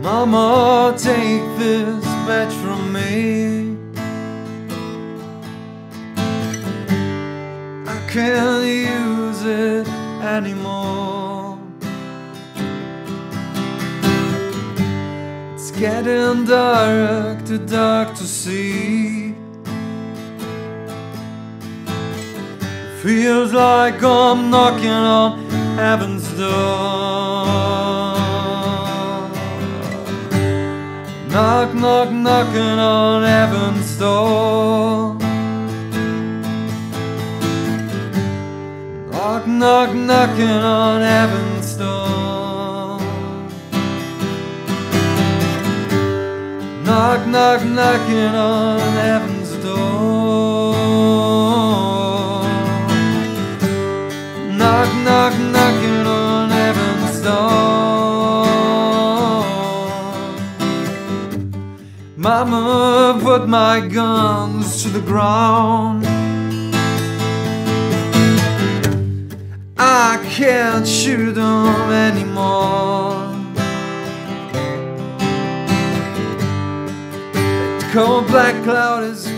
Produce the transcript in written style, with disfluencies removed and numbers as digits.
Mama, take this badge from me. I can't use it anymore. It's getting dark, too dark to see. Feels like I'm knocking on heaven's door. Knock, knock, knocking on heaven's door. Knock, knock, knocking on heaven's door. Knock, knock, knocking on heaven's door. Knock, knock, knocking on heaven's door. Mama, put my guns to the ground. I can't shoot them anymore. That cold black cloud is